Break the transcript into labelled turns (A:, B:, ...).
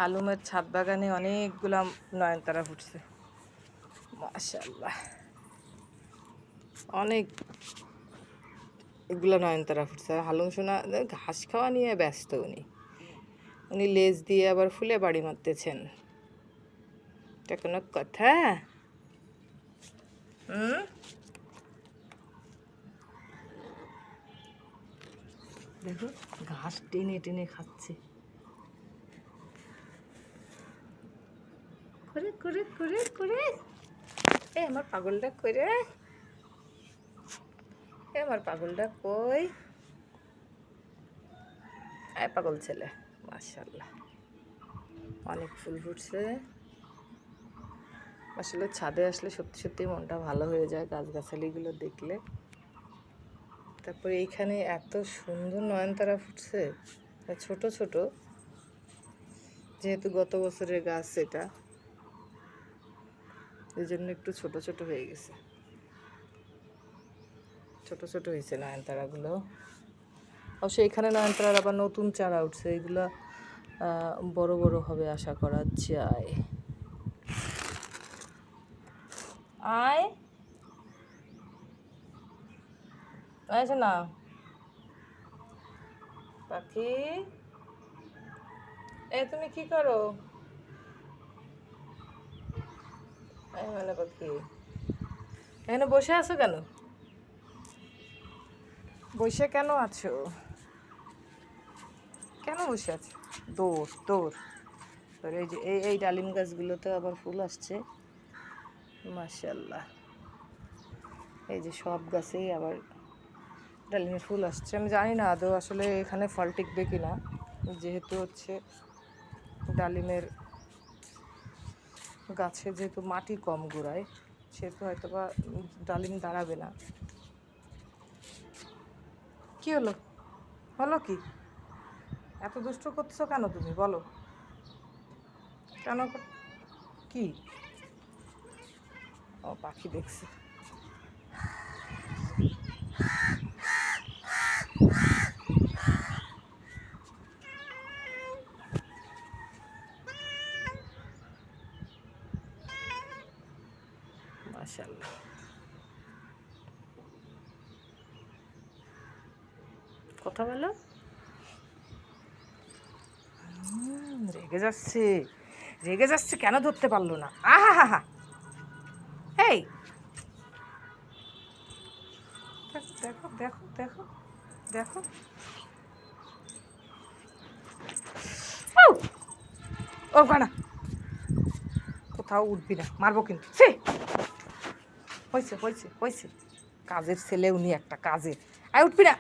A: হালুমের ছাদ বাগানে অনেকগুলা নয়নতারা ফুটছে, মাশাআল্লাহ। অনেক এগুলো নয়নতারা ফুটছে। হালুম সোনা ঘাস খাওয়া নিয়ে ব্যস্ত, উনি লেজ দিয়ে আবার ফুলে বাড়ি মারতেছেন। এটা কোনো কথা? দেখো ঘাস টেনে টেনে খাচ্ছে, করে করে করে করে। এ আমার পাগলটা করে, এ আমার পাগলটা কই? এ পাগল ছেলে, মাশাআল্লাহ অনেক ফুল ফুটছে। আসলে ছাদে আসলে সত্যি সত্যি মনটা ভালো হয়ে যায় গাছগাছালিগুলো দেখলে। তারপরে এইখানে এত সুন্দর নয়নতারা ফুটছে, ছোট ছোট, যেহেতু গত বছরের গাছ এটা, এই জন্য একটু ছোট ছোট হয়ে গেছে। ছোট ছোট হয়েছে নয়নতারাগুলো। অবশ্য এখানে নয়নতারার আবার নতুন চারা উঠছে, এগুলো বড় বড় হবে আশা করা যায়। আয় আচ্ছা না পাখি, তুমি কি করো? মানে পাখি এখানে বসে আছো কেন? বসে কেন আছো? কেন বসে আছো? দৌড় দৌড়। এই যে এই ডালিম গাছগুলোতে আবার ফুল আসছে, মাশাআল্লাহ। এই যে সব গাছেই আবার ডালিমের ফুল আসছে। আমি জানি না আদৌ আসলে এখানে ফল টিকবে কিনা, যেহেতু হচ্ছে ডালিমের গাছে যেহেতু মাটি কম গোড়ায়, সেহেতু হয়তো বা ডালিম দাঁড়াবে না। কি হলো? হলো কি? এত দুষ্ট করছো কেন তুমি, বলো কেন? কি? ও পাখি দেখছে। মাশাআল্লাহ। কথা বলো। রেগে যাচ্ছে, রেগে যাচ্ছে কেন ধরতে পারলো না? আহা হা হা। এই দেখো দেখো দেখো দেখো, ও গানা কোথাও উঠবি না, মারবো কিন্তু। হয়েছে হয়েছে হয়েছে, কাজের ছেলে উনি একটা, কাজের। আয় উঠবি না।